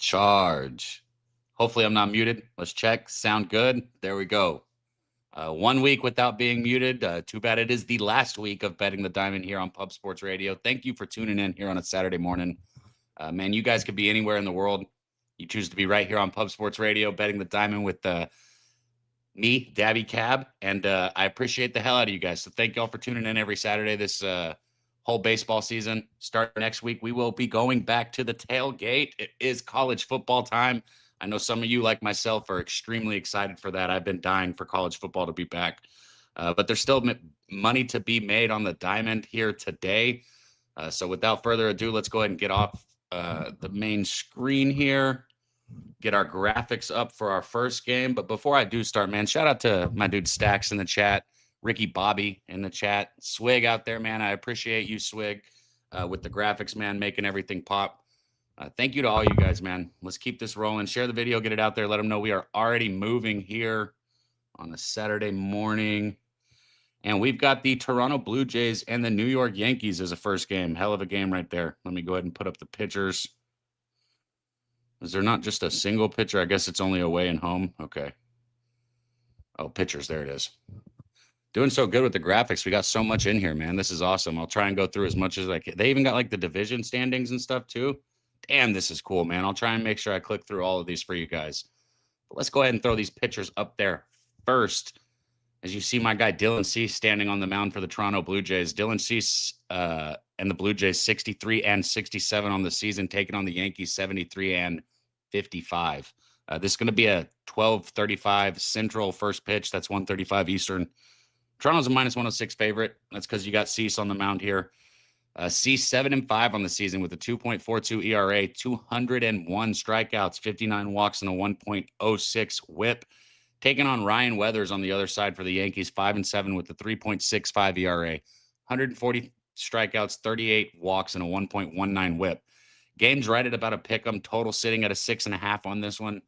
Charge. Hopefully I'm not muted. Let's check. Sound good? There we go. 1 week without being muted. Too bad it is the last week of Betting the Diamond here on Pub Sports Radio. Thank you for tuning in here on a Saturday morning. Man, you guys could be anywhere in the world. You choose to be right here on Pub Sports Radio, Betting the Diamond with me, Daby Cab, and I appreciate the hell out of you guys. So thank y'all for tuning in every Saturday this whole baseball season. Start next week. We will be going back to the tailgate. It is college football time. I know some of you, like myself, are extremely excited for that. I've been dying for college football to be back. But there's still money to be made on the diamond here today. So without further ado, let's go ahead and get off the main screen here. Get our graphics up for our first game. But before I do start, man, shout out to my dude Stacks in the chat, Ricky Bobby in the chat, Swig out there, man. I appreciate you, Swig, with the graphics, man, making everything pop. Thank you to all you guys, man. Let's keep this rolling. Share the video, get it out there. Let them know we are already moving here on a Saturday morning. And we've got the Toronto Blue Jays and the New York Yankees as a first game. Hell of a game right there. Let me go ahead and put up the pitchers. Is there not just a single pitcher? I guess it's only away and home. Okay. Oh, pitchers. There it is. Doing so good with the graphics. We got so much in here, man. This is awesome. I'll try and go through as much as I can. They even got like the division standings and stuff too. Damn, this is cool, man. I'll try and make sure I click through all of these for you guys. But let's go ahead and throw these pitchers up there first. As you see my guy Dylan Cease standing on the mound for the Toronto Blue Jays. Dylan Cease and the Blue Jays 63 and 67 on the season, taking on the Yankees 73 and 55. This is going to be a 12:35 Central first pitch. That's 1:35 Eastern. Toronto's a minus 106 favorite. That's because you got Cease on the mound here. Cease 7-5 on the season with a 2.42 ERA, 201 strikeouts, 59 walks, and a 1.06 WHIP. Taking on Ryan Weathers on the other side for the Yankees, 5-7 with a 3.65 ERA, 140 strikeouts, 38 walks, and a 1.19 WHIP. Game's right at about a pick'em. Total sitting at a 6.5 on this one.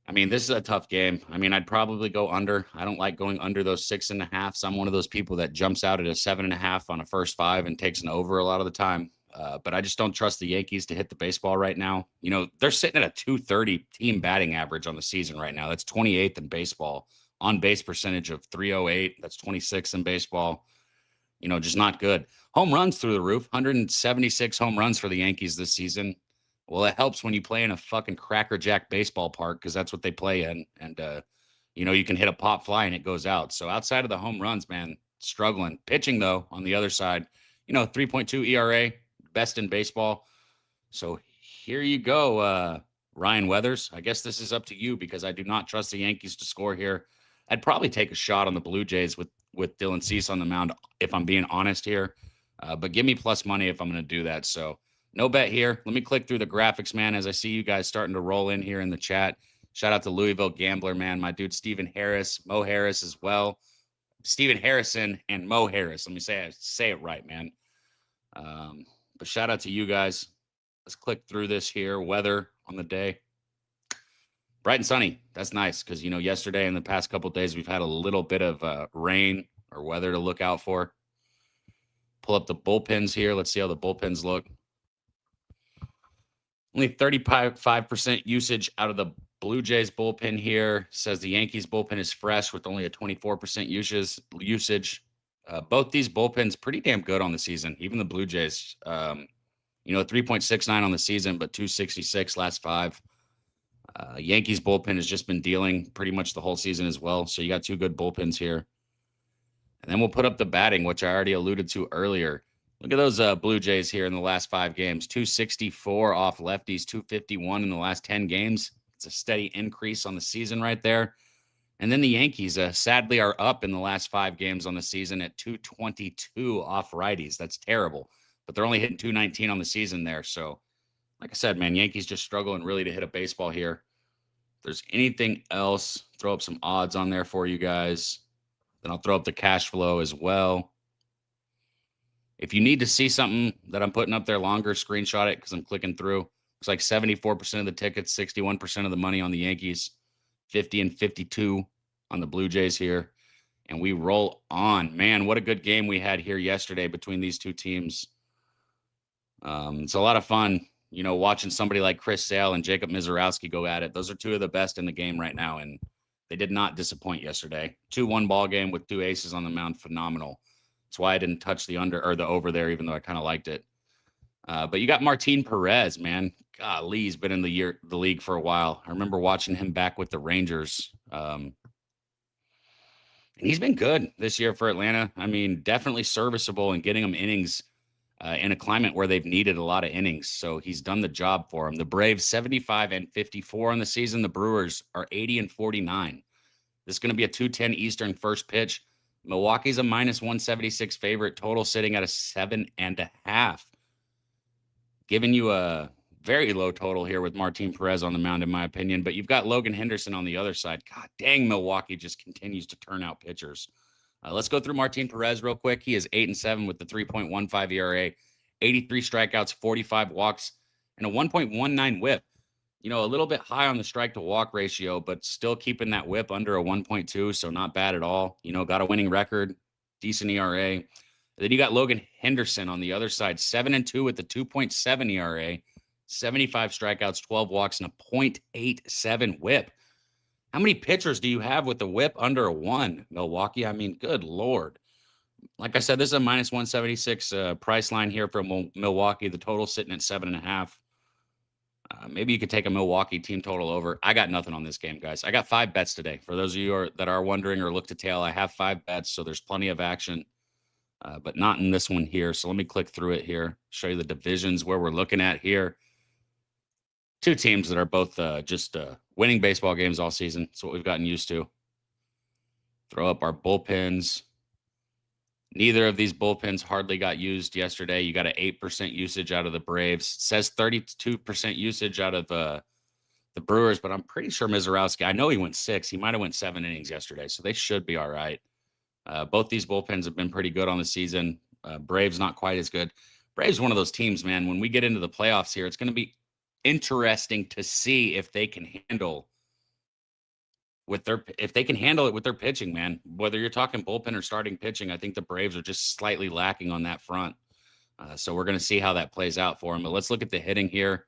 I mean, this is a tough game. I mean, I'd probably go under. I don't like going under those 6.5s. I'm one of those people that jumps out at a 7.5 on a first five and takes an over a lot of the time. But I just don't trust the Yankees to hit the baseball right now. You know, they're sitting at a 230 team batting average on the season right now. That's 28th in baseball. On base percentage of 308. That's 26th in baseball. You know, just not good. Home runs through the roof. 176 home runs for the Yankees this season. Well, it helps when you play in a fucking crackerjack baseball park because that's what they play in. And, you know, you can hit a pop fly and it goes out. So outside of the home runs, man, struggling. Pitching, though, on the other side, you know, 3.2 ERA, best in baseball. So here you go, Ryan Weathers. I guess this is up to you because I do not trust the Yankees to score here. I'd probably take a shot on the Blue Jays with Dylan Cease on the mound if I'm being honest here. But give me plus money if I'm going to do that. So no bet here. Let me click through the graphics, man, as I see you guys starting to roll in here in the chat. Shout out to Louisville Gambler, man. My dude, Stephen Harris, Mo Harris as well. Stephen Harrison and Mo Harris. Let me say it right, man. But shout out to you guys. Let's click through this here. Weather on the day. Bright and sunny. That's nice because, you know, yesterday and the past couple of days, we've had a little bit of rain or weather to look out for. Pull up the bullpens here. Let's see how the bullpens look. Only 35% usage out of the Blue Jays bullpen here. Says the Yankees bullpen is fresh with only a 24% usage. Both these bullpens pretty damn good on the season. Even the Blue Jays, you know, 3.69 on the season, but 266 last five. Yankees bullpen has just been dealing pretty much the whole season as well. So you got two good bullpens here. And then we'll put up the batting, which I already alluded to earlier. Look at those Blue Jays here in the last 5 games. 264 off lefties, 251 in the last 10 games. It's a steady increase on the season right there. And then the Yankees, sadly, are up in the last 5 games on the season at 222 off righties. That's terrible. But they're only hitting 219 on the season there. So, like I said, man, Yankees just struggling really to hit a baseball here. If there's anything else, throw up some odds on there for you guys. Then I'll throw up the cash flow as well. If you need to see something that I'm putting up there longer, screenshot it because I'm clicking through. Looks like 74% of the tickets, 61% of the money on the Yankees, 50 and 52 on the Blue Jays here. And we roll on. Man, what a good game we had here yesterday between these two teams. It's a lot of fun. watching somebody like Chris Sale and Jacob Mizorowski go at it. Those are two of the best in the game right now, and they did not disappoint yesterday. 2-1 ball game with two aces on the mound, phenomenal. That's why I didn't touch the under or the over there, even though I kind of liked it. But you got Martin Perez, man. Golly, he's been in the league for a while. I remember watching him back with the Rangers. And he's been good this year for Atlanta. I mean, definitely serviceable and getting them innings in a climate where they've needed a lot of innings. So he's done the job for them. The Braves 75-54 on the season. The Brewers are 80-49. This is going to be a 2:10 Eastern first pitch. Milwaukee's a -176 favorite. Total sitting at a 7.5. Giving you a very low total here with Martin Perez on the mound, in my opinion. But you've got Logan Henderson on the other side. God dang, Milwaukee just continues to turn out pitchers. Let's go through Martin Perez real quick. He is 8-7 with the 3.15 ERA, 83 strikeouts, 45 walks, and a 1.19 WHIP. A little bit high on the strike to walk ratio, but still keeping that WHIP under a 1.2, so not bad at all. Got a winning record, decent ERA. Then you got Logan Henderson on the other side, 7-2 with the 2.7 ERA, 75 strikeouts, 12 walks, and a 0.87 WHIP. How many pitchers do you have with the WHIP under a 1, Milwaukee? I mean, good Lord. Like I said, this is a -176 price line here for Milwaukee. The total sitting at 7.5. Maybe you could take a Milwaukee team total over. I got nothing on this game, guys. I got 5 bets today. For those of you that are wondering or look to tail, I have 5 bets, so there's plenty of action, but not in this one here. So let me click through it here, show you the divisions where we're looking at here. 2 teams that are both just winning baseball games all season. That's what we've gotten used to. Throw up our bullpens. Neither of these bullpens hardly got used yesterday. You got an 8% usage out of the Braves. It says 32% usage out of the Brewers, but I'm pretty sure Mizorowski, I know he went 6. He might have went 7 innings yesterday, so they should be all right. Both these bullpens have been pretty good on the season. Braves not quite as good. Braves one of those teams, man. When we get into the playoffs here, it's going to be interesting to see if they can handle it with their pitching, man. Whether you're talking bullpen or starting pitching, I think the Braves are just slightly lacking on that front. So we're going to see how that plays out for them. But let's look at the hitting here.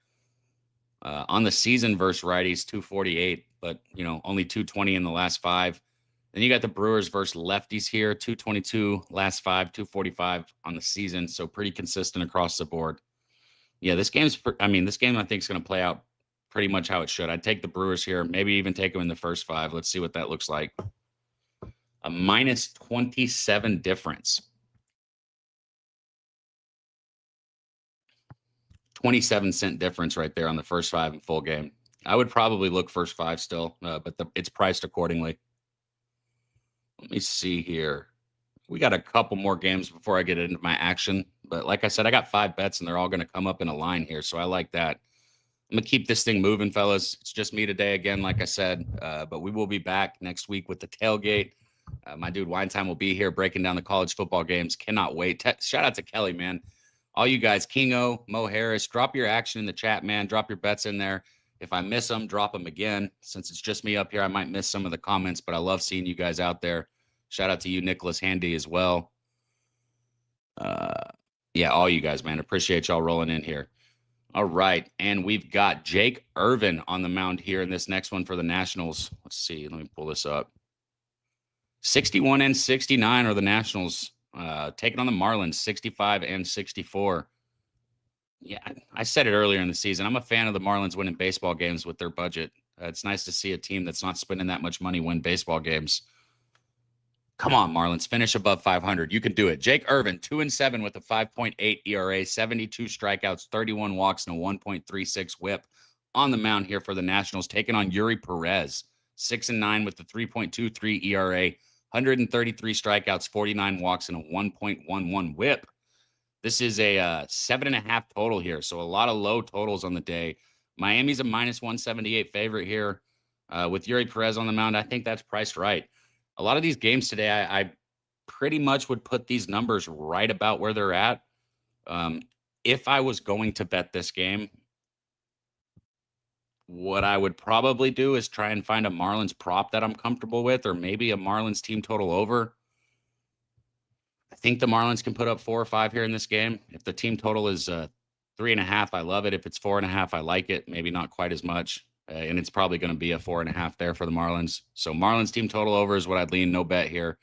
On the season versus righties, 248, but only 220 in the last 5. Then you got the Brewers versus lefties here, 222 last 5, 245 on the season. So pretty consistent across the board. Yeah, this game I think is going to play out pretty much how it should. I'd take the Brewers here, maybe even take them in the first 5. Let's see what that looks like. A -27 difference. 27-cent difference right there on the first 5 in full game. I would probably look first 5 still, but it's priced accordingly. Let me see here. We got a couple more games before I get into my action. But like I said, I got 5 bets, and they're all going to come up in a line here. So I like that. I'm going to keep this thing moving, fellas. It's just me today again, like I said. But we will be back next week with the tailgate. My dude Winetime will be here breaking down the college football games. Cannot wait. Shout out to Kelly, man. All you guys, Kingo, Mo Harris, drop your action in the chat, man. Drop your bets in there. If I miss them, drop them again. Since it's just me up here, I might miss some of the comments, but I love seeing you guys out there. Shout out to you, Nicholas Handy, as well. Yeah, all you guys, man. Appreciate y'all rolling in here. All right, and we've got Jake Irvin on the mound here in this next one for the Nationals. Let's see. Let me pull this up. 61-69 are the Nationals taking on the Marlins, 65-64. Yeah, I said it earlier in the season. I'm a fan of the Marlins winning baseball games with their budget. It's nice to see a team that's not spending that much money win baseball games. Come on, Marlins, finish above 500. You can do it. Jake Irvin, 2-7 with a 5.8 ERA, 72 strikeouts, 31 walks, and a 1.36 WHIP on the mound here for the Nationals, taking on Yuri Perez, 6-9 with the 3.23 ERA, 133 strikeouts, 49 walks, and a 1.11 WHIP. This is a 7.5 total here, so a lot of low totals on the day. Miami's a -178 favorite here with Yuri Perez on the mound. I think that's priced right. A lot of these games today, I pretty much would put these numbers right about where they're at. If I was going to bet this game, what I would probably do is try and find a Marlins prop that I'm comfortable with, or maybe a Marlins team total over. I think the Marlins can put up 4 or 5 here in this game. If the team total is 3.5, I love it. If it's 4.5, I like it. Maybe not quite as much. And it's probably going to be a 4.5 there for the Marlins. So Marlins team total over is what I'd lean. No bet here.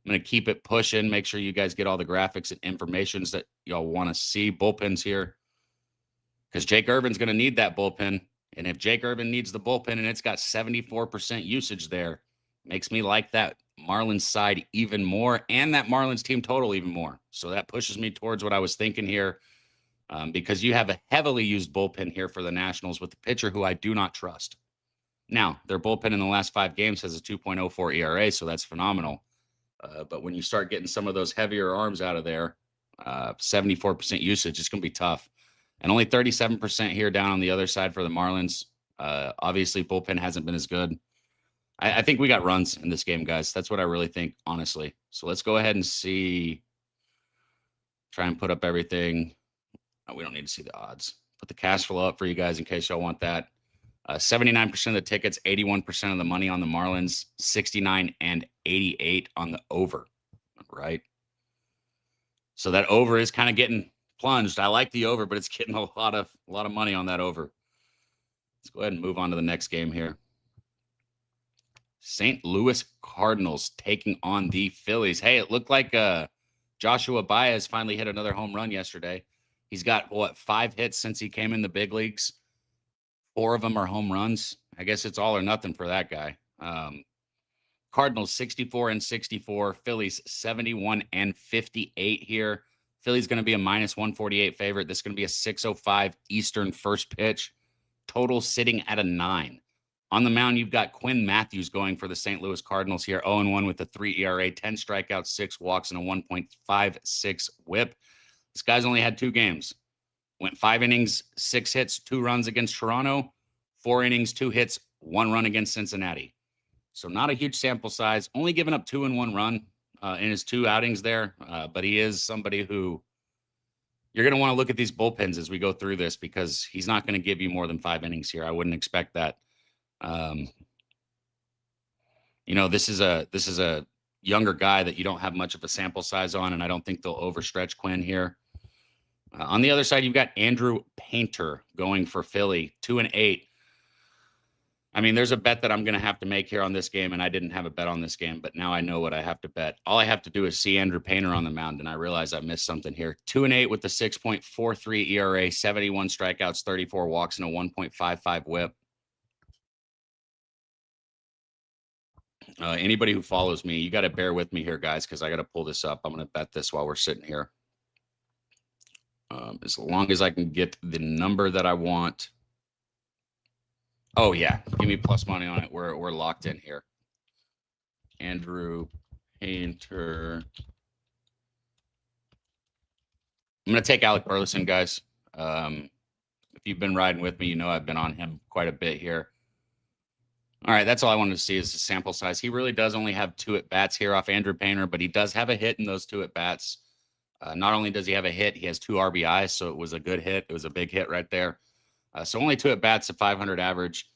I'm going to keep it pushing. Make sure you guys get all the graphics and informations that y'all want to see. Bullpens here, because Jake Irvin's going to need that bullpen. And if Jake Irvin needs the bullpen and it's got 74% usage there, makes me like that Marlins side even more and that Marlins team total even more. So that pushes me towards what I was thinking here, because you have a heavily used bullpen here for the Nationals with the pitcher who I do not trust. Now, their bullpen in the last 5 games has a 2.04 ERA, so that's phenomenal. But when you start getting some of those heavier arms out of there, 74% usage, it's going to be tough. And only 37% here down on the other side for the Marlins. Obviously, bullpen hasn't been as good. I think we got runs in this game, guys. That's what I really think, honestly. So let's go ahead and see. Try and put up everything. Oh, we don't need to see the odds. Put the cash flow up for you guys in case y'all want that. 79% of the tickets, 81% of the money on the Marlins, 69 and 88 on the over. Right. So that over is kind of getting plunged. I like the over, but it's getting a lot of money on that over. Let's go ahead and move on to the next game here. St. Louis Cardinals taking on the Phillies. Hey, it looked like Joshua Baez finally hit another home run yesterday. He's got, 5 hits since he came in the big leagues. 4 of them are home runs. I guess it's all or nothing for that guy. Cardinals 64 and 64. Phillies 71 and 58 here. Philly's going to be a minus 148 favorite. This is going to be a 6:05 Eastern first pitch. Total sitting at a 9. On the mound, you've got Quinn Matthews going for the St. Louis Cardinals here, 0-1 with a 3 ERA, 10 strikeouts, 6 walks, and a 1.56 whip. This guy's only had 2 games. Went 5 innings, 6 hits, 2 runs against Toronto, 4 innings, 2 hits, 1 run against Cincinnati. So not a huge sample size, only giving up 2 and 1 run in his 2 outings there. But he is somebody who you're going to want to look at these bullpens as we go through this, because he's not going to give you more than 5 innings here. I wouldn't expect that. This is a younger guy that you don't have much of a sample size on, and I don't think they'll overstretch Quinn here. On the other side, you've got Andrew Painter going for Philly, 2 and 8. I mean, there's a bet that I'm going to have to make here on this game, and I didn't have a bet on this game, but now I know what I have to bet. All I have to do is see Andrew Painter on the mound, and I realize I missed something here. 2 and 8 with the 6.43 ERA, 71 strikeouts, 34 walks, and a 1.55 whip. Anybody who follows me, you got to bear with me here, guys, because I got to pull this up. I'm going to bet this while we're sitting here. As long as I can get the number that I want. Oh, yeah. Give me plus money on it. We're locked in here. Andrew Painter. I'm going to take Alec Burleson, guys. If you've been riding with me, you know I've been on him quite a bit here. All right, that's all I wanted to see is the sample size. He really does only have 2 at-bats here off Andrew Painter, but he does have a hit in those 2 at-bats. Not only does he have a hit, he has 2 RBIs, so it was a good hit. It was a big hit right there. So only 2 at-bats, a 500 average.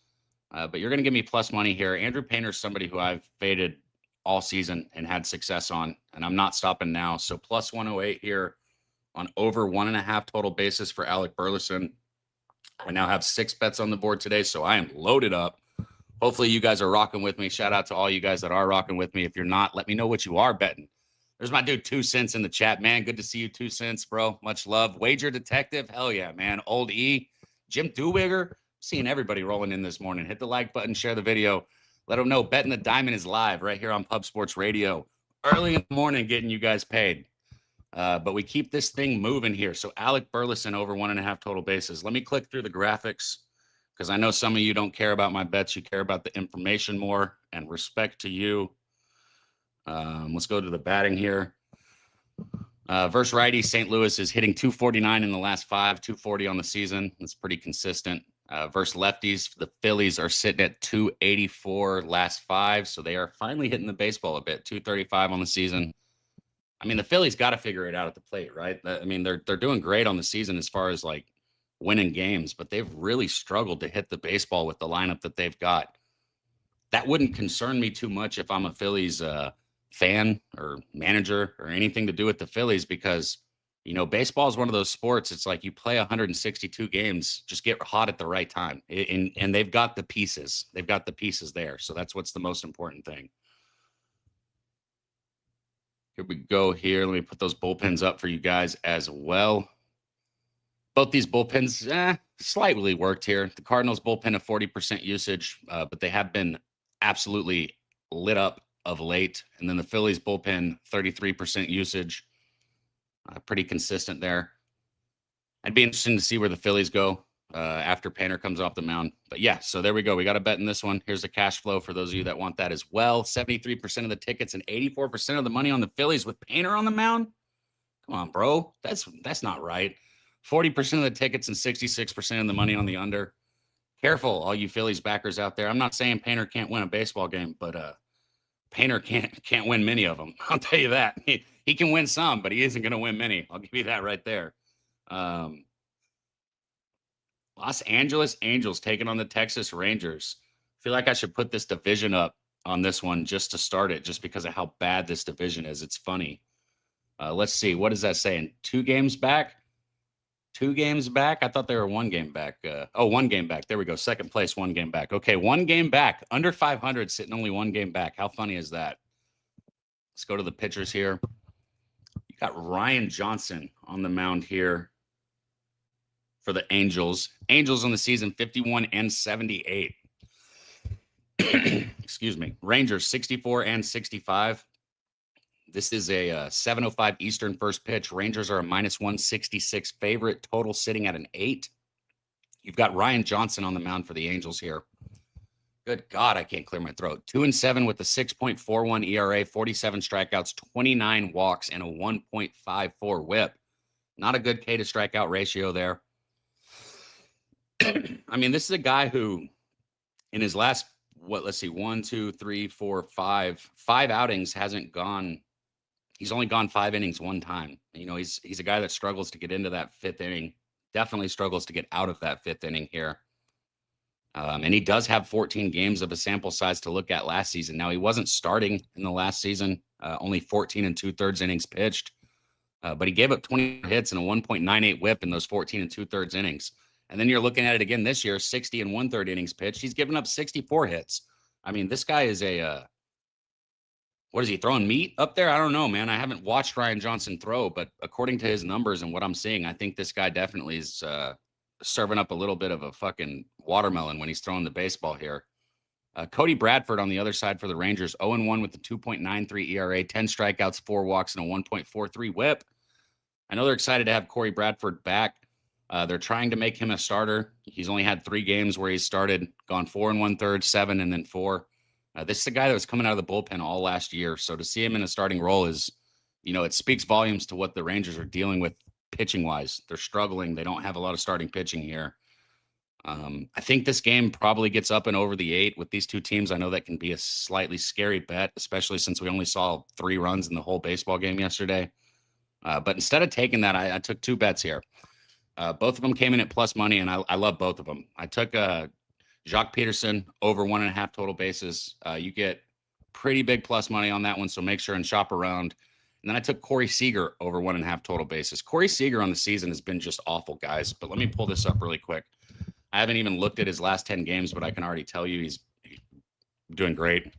But you're going to give me plus money here. Andrew Painter is somebody who I've faded all season and had success on, and I'm not stopping now. So plus 108 here on over 1.5 total bases for Alec Burleson. I now have 6 bets on the board today, so I am loaded up. Hopefully you guys are rocking with me. Shout out to all you guys that are rocking with me. If you're not, let me know what you are betting. There's my dude 2 cents in the chat, man. Good to see you, 2 cents, bro. Much love. Wager Detective, hell yeah, man. Old E, Jim Dewigger. Seeing everybody rolling in this morning. Hit the like button, share the video. Let them know Betting the Diamond is live right here on Pub Sports Radio. Early in the morning, getting you guys paid. But we keep this thing moving here. So Alec Burleson over 1.5 total bases. Let me click through the graphics, because I know some of you don't care about my bets. You care about the information more, and respect to you. Let's go to the batting here. Versus righty, St. Louis is hitting 249 in the last 5, 240 on the season. That's pretty consistent. Versus lefties, the Phillies are sitting at 284 last 5, so they are finally hitting the baseball a bit. 235 on the season. I mean, the Phillies got to figure it out at the plate, right? I mean, they're doing great on the season as far as like winning games, but they've really struggled to hit the baseball with the lineup that they've got. That wouldn't concern me too much if I'm a Phillies fan or manager or anything to do with the Phillies, because Baseball is one of those sports. It's like you play 162 games, just get hot at the right time. And they've got the pieces. They've got the pieces there. So that's what's the most important thing. Here we go here. Let me put those bullpens up for you guys as well. Both these bullpens, slightly worked here. The Cardinals bullpen of 40% usage, but they have been absolutely lit up of late. And then the Phillies bullpen, 33% usage. Pretty consistent there. I'd be interested to see where the Phillies go after Painter comes off the mound. But yeah, so there we go. We got a bet in this one. Here's the cash flow for those of you that want that as well. 73% of the tickets and 84% of the money on the Phillies with Painter on the mound. Come on, bro. That's not right. 40% of the tickets and 66% of the money on the under. Careful, all you Phillies backers out there. I'm not saying Painter can't win a baseball game, but Painter can't win many of them. I'll tell you that. He can win some, but he isn't going to win many. I'll give you that right there. Los Angeles Angels taking on the Texas Rangers. I feel like I should put this division up on this one just to start it, just because of how bad this division is. It's funny. Let's see. What is that saying? 2 games back? 2 games back? I thought they were 1 game back. 1 game back. There we go. Second place, 1 game back. Okay, 1 game back. Under 500, sitting only 1 game back. How funny is that? Let's go to the pitchers here. You got Ryan Johnson on the mound here for the Angels. Angels on the season, 51 and 78. Excuse me. Rangers, 64 and 65. This is a 7:05 Eastern first pitch. Rangers are a -166 favorite. Total sitting at an 8. You've got Ryan Johnson on the mound for the Angels here. Good God, I can't clear my throat. 2-7 with a 6.41 ERA, 47 strikeouts, 29 walks, and a 1.54 WHIP. Not a good K to strikeout ratio there. I mean, this is a guy who, in his last, 1, 2, 3, 4, 5 outings, hasn't gone. He's only gone 5 innings 1 time. He's a guy that struggles to get into that 5th inning. Definitely struggles to get out of that 5th inning here. And he does have 14 games of a sample size to look at last season. Now, he wasn't starting in the last season, only 14 2/3 innings pitched. But he gave up 20 hits and a 1.98 WHIP in those 14 2/3 innings. And then you're looking at it again this year, 60 1/3 innings pitched. He's given up 64 hits. I mean, this guy is what is he, throwing meat up there? I don't know, man. I haven't watched Ryan Johnson throw, but according to his numbers and what I'm seeing, I think this guy definitely is serving up a little bit of a fucking watermelon when he's throwing the baseball here. Cody Bradford on the other side for the Rangers, 0-1 with the 2.93 ERA, 10 strikeouts, 4 walks, and a 1.43 WHIP. I know they're excited to have Corey Bradford back. They're trying to make him a starter. He's only had 3 games where he's started, gone 4 1/3, 7, and then 4. This is a guy that was coming out of the bullpen all last year. So to see him in a starting role is, it speaks volumes to what the Rangers are dealing with pitching wise. They're struggling. They don't have a lot of starting pitching here. I think this game probably gets up and over the 8 with these 2 teams. I know that can be a slightly scary bet, especially since we only saw 3 runs in the whole baseball game yesterday. But instead of taking that, I took 2 bets here. Both of them came in at plus money, and I love both of them. I took Jock Peterson over 1.5 total bases. You get pretty big plus money on that one, so make sure and shop around. And then I took Corey Seager over 1.5 total bases. Corey Seager on the season has been just awful, guys. But let me pull this up really quick. I haven't even looked at his last 10 games, but I can already tell you he's doing great.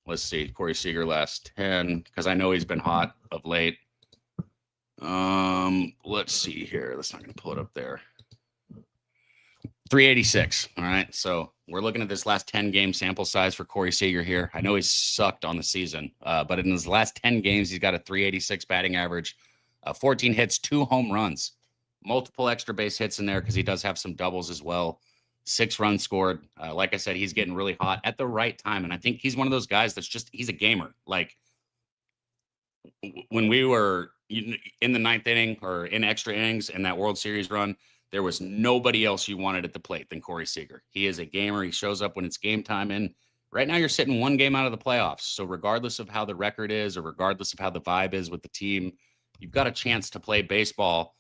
Let's see, Corey Seager last 10, because I know he's been hot of late. Let's see here. That's not going to pull it up there. 386. All right. So we're looking at this last 10 game sample size for Corey Seager here. I know he's sucked on the season, but in his last 10 games, he's got a 386 batting average, 14 hits, 2 home runs, multiple extra base hits in there because he does have some doubles as well. 6 runs scored. Like I said, he's getting really hot at the right time. And I think he's one of those guys he's a gamer. Like when we were in the 9th inning or in extra innings in that World Series run, there was nobody else you wanted at the plate than Corey Seager. He is a gamer. He shows up when it's game time. And right now you're sitting 1 game out of the playoffs. So regardless of how the record is or regardless of how the vibe is with the team, you've got a chance to play baseball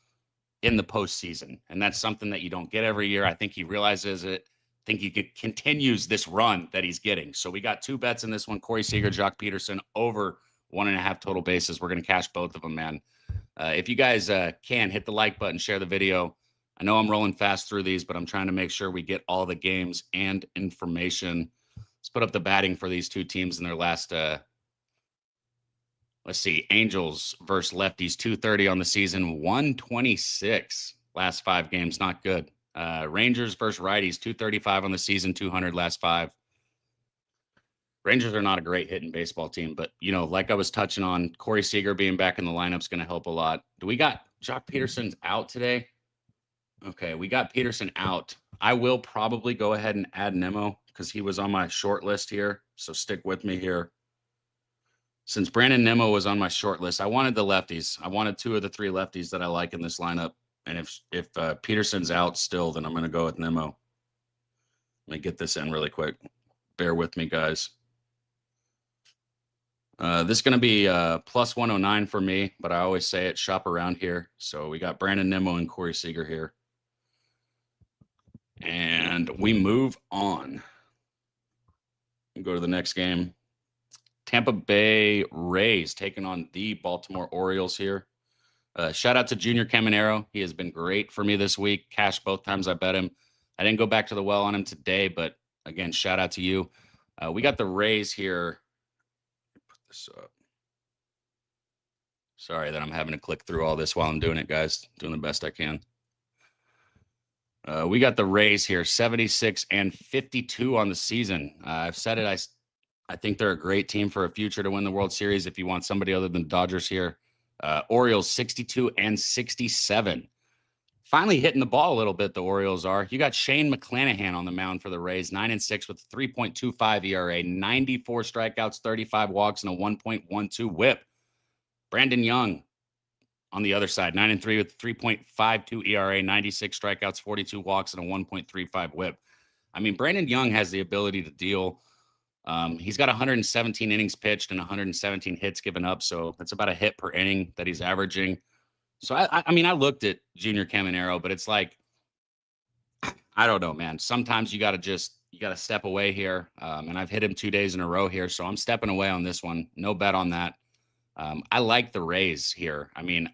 in the postseason. And that's something that you don't get every year. I think he realizes it. I think he continues this run that he's getting. So we got 2 bets in this one, Corey Seager, Jock Peterson over 1.5 total bases. We're going to cash both of them, man. If you guys can hit the like button, share the video. I know I'm rolling fast through these, but I'm trying to make sure we get all the games and information. Let's put up the batting for these two teams in their last. Let's see, Angels versus Lefties, 230 on the season, 126 last 5 games, not good. Rangers versus Righties, 235 on the season, 200 last 5. Rangers are not a great hitting baseball team, but like I was touching on, Corey Seager being back in the lineup is going to help a lot. Do we got Jock Peterson's out today? Okay, we got Peterson out. I will probably go ahead and add Nemo because he was on my short list here. So stick with me here. Since Brandon Nemo was on my short list, I wanted the lefties. I wanted 2 of the 3 lefties that I like in this lineup. And if Peterson's out still, then I'm going to go with Nemo. Let me get this in really quick. Bear with me, guys. This is going to be plus 109 for me, but I always say it, shop around here. So we got Brandon Nemo and Corey Seager here. And we move on. We'll go to the next game. Tampa Bay Rays taking on the Baltimore Orioles here. Shout out to Junior Caminero. He has been great for me this week. Cashed both times I bet him. I didn't go back to the well on him today, but again, shout out to you. We got the Rays here. Put this up. Sorry that I'm having to click through all this while I'm doing it, guys. Doing the best I can. We got the Rays here, 76 and 52 on the season. I've said it. I think they're a great team for a future to win the World Series. If you want somebody other than Dodgers here, Orioles 62 and 67. Finally hitting the ball a little bit. The Orioles are. You got Shane McClanahan on the mound for the Rays, 9 and 6 with a 3.25 ERA, 94 strikeouts, 35 walks, and a 1.12 WHIP. Brandon Young on the other side, 9 and 3 with 3.52 ERA, 96 strikeouts, 42 walks, and a 1.35 WHIP. I mean, Brandon Young has the ability to deal. He's got 117 innings pitched and 117 hits given up, so that's about a hit per inning that he's averaging. So I mean, I looked at Junior Caminero, but it's like, I don't know, man. Sometimes you got to step away here, and I've hit him 2 days in a row here, so I'm stepping away on this one. No bet on that. I like the Rays here. I mean,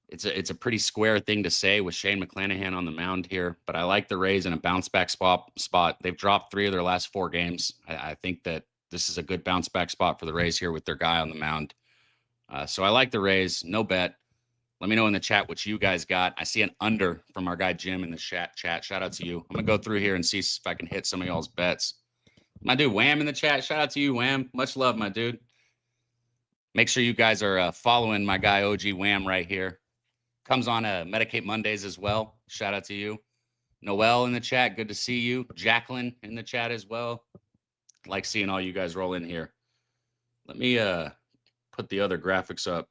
it's a pretty square thing to say with Shane McClanahan on the mound here, but I like the Rays in a bounce back spot. They've dropped 3 of their last 4 games. I think that this is a good bounce back spot for the Rays here with their guy on the mound. So I like the Rays. No bet. Let me know in the chat what you guys got. I see an under from our guy Jim in the chat. Shout out to you. I'm gonna go through here and see if I can hit some of y'all's bets. My dude Wham in the chat. Shout out to you, Wham. Much love, my dude. Make sure you guys are following my guy OG Wham right here. Comes on Medicate Mondays as well. Shout out to you. Noel in the chat. Good to see you. Jacqueline in the chat as well. Like seeing all you guys roll in here. Let me put the other graphics up.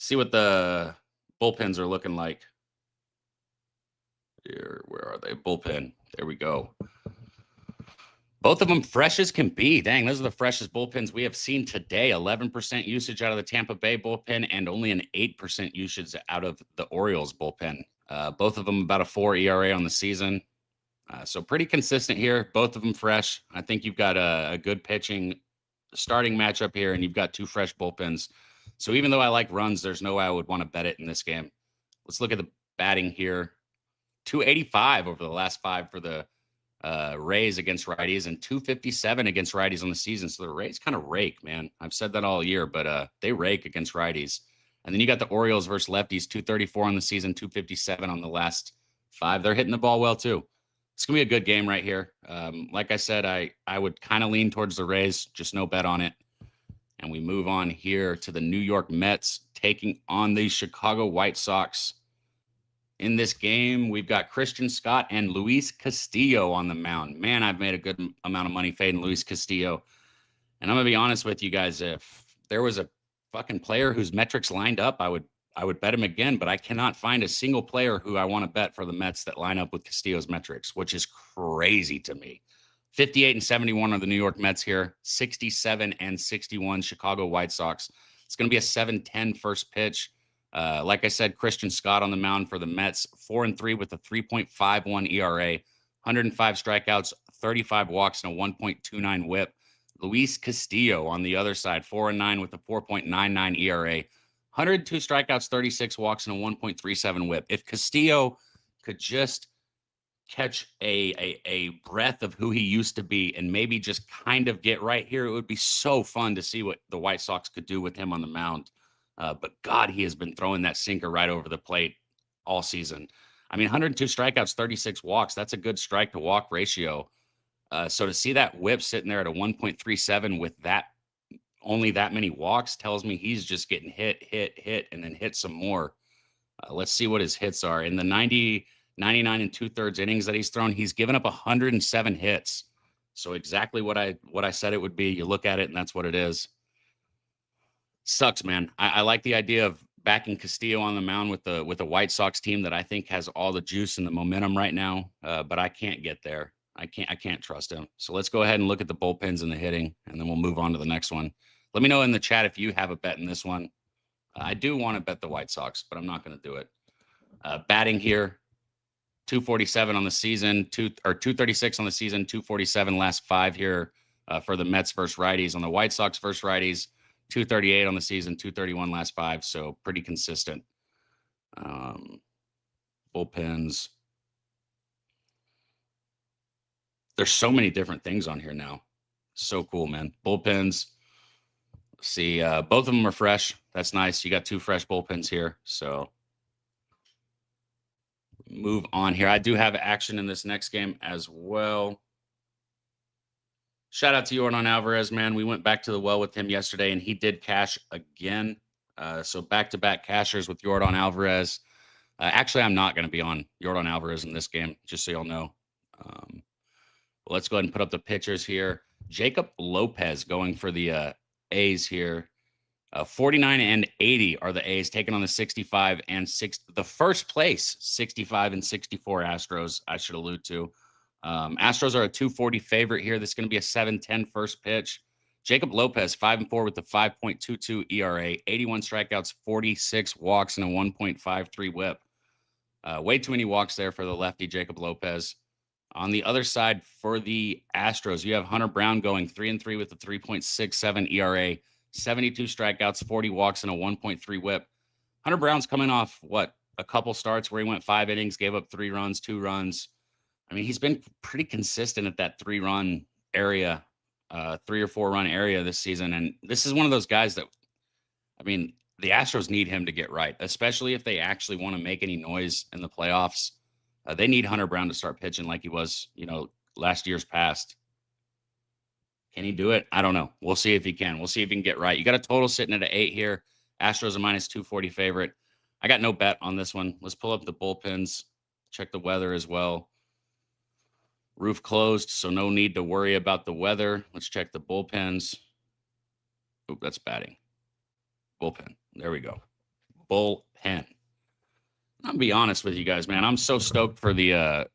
See what the bullpens are looking like. Here, where are they? Bullpen. There we go. Both of them fresh as can be. Dang, those are the freshest bullpens we have seen today. 11% usage out of the Tampa Bay bullpen and only an 8% usage out of the Orioles bullpen. Both of them about a 4 ERA on the season. So pretty consistent here. Both of them fresh. I think you've got a good pitching starting matchup here, and you've got 2 fresh bullpens. So even though I like runs, there's no way I would want to bet it in this game. Let's look at the batting here. 285 over the last 5 for the Rays against righties and 257 against righties on the season. So the Rays kind of rake, man. I've said that all year, but they rake against righties. And then you got the Orioles versus lefties, 234 on the season, 257 on the last 5. They're hitting the ball well too. It's gonna be a good game right here. Like I said, I would kind of lean towards the Rays, just no bet on it. And we move on here to the New York Mets taking on the Chicago White Sox. In this game, we've got Christian Scott and Luis Castillo on the mound. Man, I've made a good amount of money fading Luis Castillo. And I'm going to be honest with you guys. If there was a fucking player whose metrics lined up, I would bet him again. But I cannot find a single player who I want to bet for the Mets that line up with Castillo's metrics, which is crazy to me. 58 and 71 are the New York Mets here. 67 and 61 Chicago White Sox. It's going to be a 7-10 first pitch. Like I said, Christian Scott on the mound for the Mets, 4 and 3 with a 3.51 ERA, 105 strikeouts, 35 walks, and a 1.29 WHIP. Luis Castillo on the other side, 4 and 9 with a 4.99 ERA, 102 strikeouts, 36 walks, and a 1.37 whip. If Castillo could just catch a breath of who he used to be and maybe just kind of get right here, it would be so fun to see what the White Sox could do with him on the mound. But God, he has been throwing that sinker right over the plate all season. I mean, 102 strikeouts, 36 walks. That's a good strike to walk ratio. So to see that whip sitting there at a 1.37 with that only that many walks tells me he's just getting hit, and then hit some more. Let's see what his hits are. In the 99 and 2/3 innings that he's thrown, he's given up 107 hits. So exactly what I said it would be. You look at it, and that's what it is. Sucks, man. I like the idea of backing Castillo on the mound with the White Sox team that I think has all the juice and the momentum right now. But I can't get there. I can't trust him. So let's go ahead and look at the bullpens and the hitting, and then we'll move on to the next one. Let me know in the chat if you have a bet in this one. I do want to bet the White Sox, but I'm not going to do it. Batting here, 247 on the season, 236 on the season, 247 last 5 here for the Mets versus righties. On the White Sox versus righties, 238 on the season, 231 last 5, so pretty consistent. Bullpens. There's so many different things on here now. So cool, man. Bullpens. See, both of them are fresh. That's nice. You got 2 fresh bullpens here. So move on here. I do have action in this next game as well. Shout out to Yordan Alvarez, man. We went back to the well with him yesterday, and he did cash again. So back-to-back cashers with Yordan Alvarez. Actually, I'm not going to be on Yordan Alvarez in this game, just so y'all know. Let's go ahead and put up the pitchers here. Jacob Lopez going for the A's here. 49 and 80 are the A's, taking on the 65 and 6. The first place 65 and 64 Astros, I should allude to. Astros are a 240 favorite here. This is going to be a 7-10 first pitch. Jacob Lopez, 5-4 with the 5.22 ERA, 81 strikeouts, 46 walks, and a 1.53 whip. Way too many walks there for the lefty, Jacob Lopez. On the other side, for the Astros, you have Hunter Brown going 3-3 with a 3.67 ERA, 72 strikeouts, 40 walks, and a 1.3 whip. Hunter Brown's coming off, a couple starts where he went 5 innings, gave up 3 runs, 2 runs. I mean, he's been pretty consistent at that 3-run area, 3 or 4 run area this season. And this is one of those guys that, I mean, the Astros need him to get right, especially if they actually want to make any noise in the playoffs. They need Hunter Brown to start pitching like he was, last year's past. Can he do it? I don't know. We'll see if he can. We'll see if he can get right. You got a total sitting at an 8 here. Astros a minus 240 favorite. I got no bet on this one. Let's pull up the bullpens. Check the weather as well. Roof closed, so no need to worry about the weather. Let's check the bullpens. Oop, that's batting. Bullpen. There we go. Bullpen. I'm gonna be honest with you guys, man. I'm so stoked for the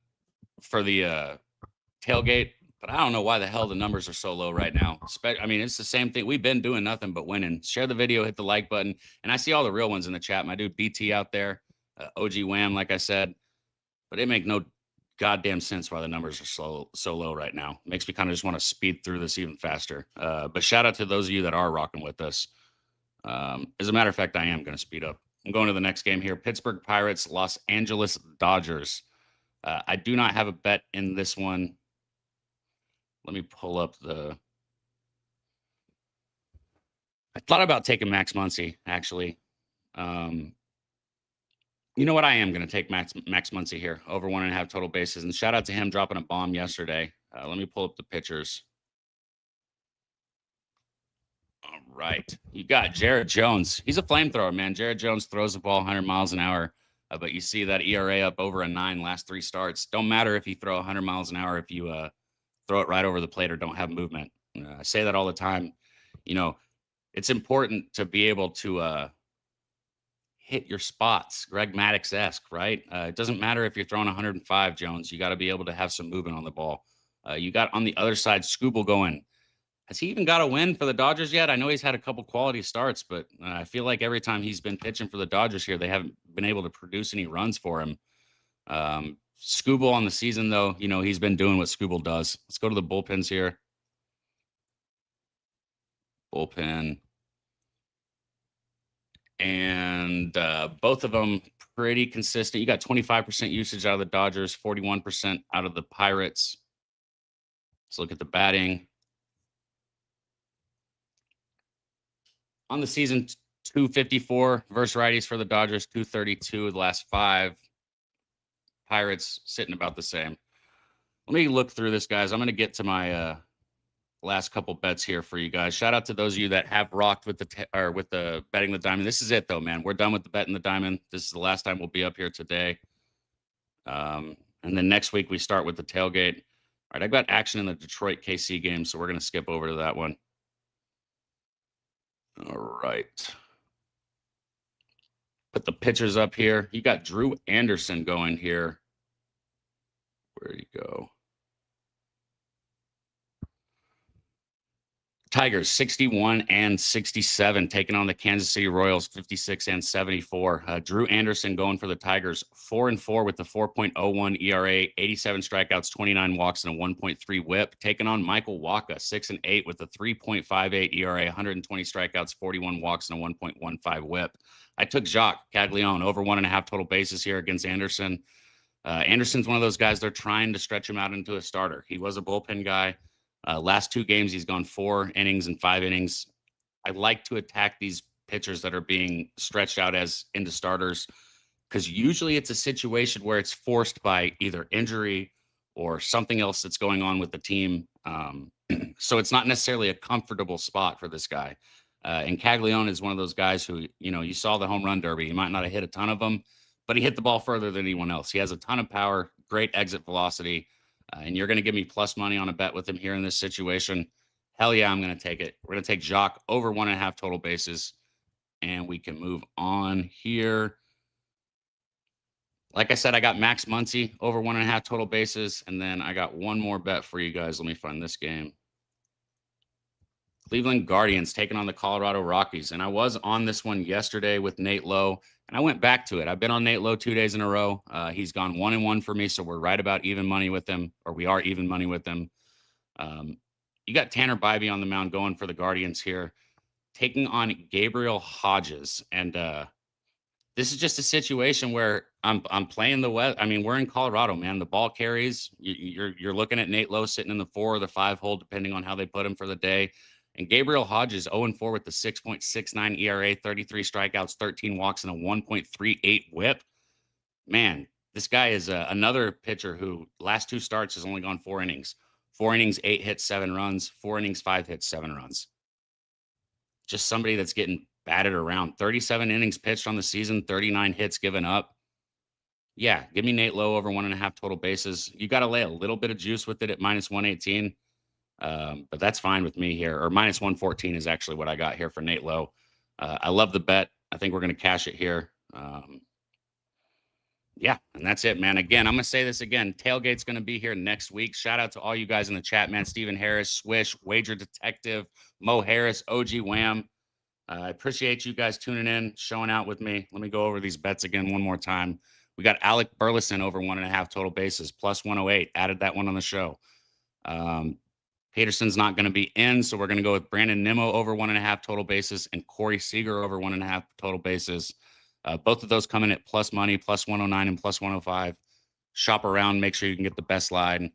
tailgate, but I don't know why the hell the numbers are so low right now. I mean, it's the same thing. We've been doing nothing but winning. Share the video, hit the like button, and I see all the real ones in the chat. My dude BT out there, OG Wham, like I said, but it make no goddamn sense why the numbers are so low right now. Makes me kind of just want to speed through this even faster. But shout out to those of you that are rocking with us. As a matter of fact, I am going to speed up. I'm going to the next game here. Pittsburgh Pirates, Los Angeles Dodgers. I do not have a bet in this one. Let me pull up I thought about taking Max Muncy, actually. You know what? I am going to take Max Muncy here, over 1.5 total bases. And shout out to him dropping a bomb yesterday. Let me pull up the pitchers. All right. You got Jared Jones. He's a flamethrower, man. Jared Jones throws the ball 100 miles an hour. But you see that ERA up over a 9 last 3 starts. Don't matter if you throw 100 miles an hour if you throw it right over the plate or don't have movement. I say that all the time. It's important to be able to hit your spots, Greg Maddux-esque, right? It doesn't matter if you're throwing 105, Jones. You got to be able to have some movement on the ball. You got on the other side, Scooble going. Has he even got a win for the Dodgers yet? I know he's had a couple quality starts, but I feel like every time he's been pitching for the Dodgers here, they haven't been able to produce any runs for him. Scooble on the season, though, he's been doing what Scooble does. Let's go to the bullpens here. Bullpen. And both of them pretty consistent. You got 25% usage out of the Dodgers, 41% out of the Pirates. Let's look at the batting. On the season, 254 versus righties for the Dodgers, 232 the last 5. Pirates sitting about the same. Let me look through this, guys. I'm going to get to my last couple bets here for you guys. Shout out to those of you that have rocked with the betting the diamond. This is it though, man. We're done with the betting the diamond. This is the last time we'll be up here today. And then next week we start with the tailgate. All right, I got action in the Detroit KC game, so we're going to skip over to that one. All right. Put the pitchers up here. You got Drew Anderson going here. Where'd he go? Tigers 61 and 67, taking on the Kansas City Royals 56 and 74. Drew Anderson going for the Tigers 4-4 with the 4.01 ERA, 87 strikeouts, 29 walks, and a 1.3 WHIP. Taking on Michael Wacha 6-8 with a 3.58 ERA, 120 strikeouts, 41 walks, and a 1.15 WHIP. I took Jacques Caglione over 1.5 total bases here against Anderson. Anderson's one of those guys they're trying to stretch him out into a starter. He was a bullpen guy. Last 2 games, he's gone 4 innings and 5 innings. I like to attack these pitchers that are being stretched out as into starters because usually it's a situation where it's forced by either injury or something else that's going on with the team. So it's not necessarily a comfortable spot for this guy. And Caglione is one of those guys who, you saw the home run derby. He might not have hit a ton of them, but he hit the ball further than anyone else. He has a ton of power, great exit velocity. And you're going to give me plus money on a bet with him here in this situation. Hell yeah, I'm going to take it. We're going to take Jacques over 1.5 total bases, and we can move on here. Like I said, I got Max Muncy over 1.5 total bases, and then I got one more bet for you guys. Let me find this game. Cleveland Guardians taking on the Colorado Rockies, and I was on this one yesterday with Nate Lowe, and I went back to it. I've been on Nate Lowe 2 days in a row. He's gone 1-1 for me, so we're right about even money with him, or we are even money with him. You got Tanner Bybee on the mound going for the Guardians here, taking on Gabriel Hodges, and this is just a situation where I'm playing the West. I mean, we're in Colorado, man. The ball carries. You're looking at Nate Lowe sitting in the 4 or the 5 hole, depending on how they put him for the day. And Gabriel Hodges 0-4 with the 6.69 ERA, 33 strikeouts, 13 walks, and a 1.38 WHIP. Man, this guy is another pitcher who last 2 starts has only gone 4 innings. 4 innings, 8 hits, 7 runs. 4 innings, 5 hits, 7 runs. Just somebody that's getting batted around. 37 innings pitched on the season, 39 hits given up. Yeah, give me Nate Lowe over 1.5 total bases. You got to lay a little bit of juice with it at minus 118. But that's fine with me here. Or minus 114 is actually what I got here for Nate Lowe. I love the bet. I think we're going to cash it here. Yeah, and that's it, man. Again, I'm going to say this again. Tailgate's going to be here next week. Shout out to all you guys in the chat, man. Stephen Harris, Swish, Wager Detective, Mo Harris, OG Wham. I appreciate you guys tuning in, showing out with me. Let me go over these bets again one more time. We got Alec Burleson over 1.5 total bases, plus 108. Added that one on the show. Peterson's not going to be in, so we're going to go with Brandon Nimmo over 1.5 total bases and Corey Seager over 1.5 total bases. Both of those come in at plus money, plus 109 and plus 105. Shop around, make sure you can get the best line.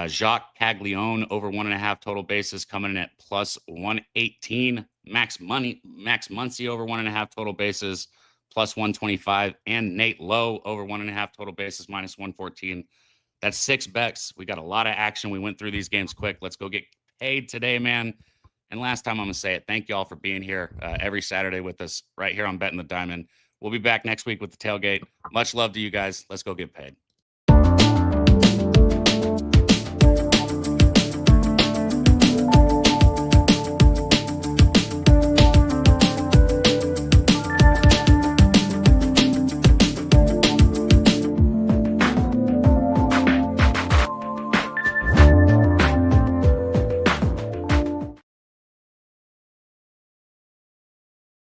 Jacques Caglione over 1.5 total bases coming in at plus 118. Max Muncy over 1.5 total bases, plus 125. And Nate Lowe over 1.5 total bases, minus 114. That's 6 bets. We got a lot of action. We went through these games quick. Let's go get paid today, man. And last time I'm going to say it, thank you all for being here every Saturday with us right here on Betting the Diamond. We'll be back next week with the tailgate. Much love to you guys. Let's go get paid.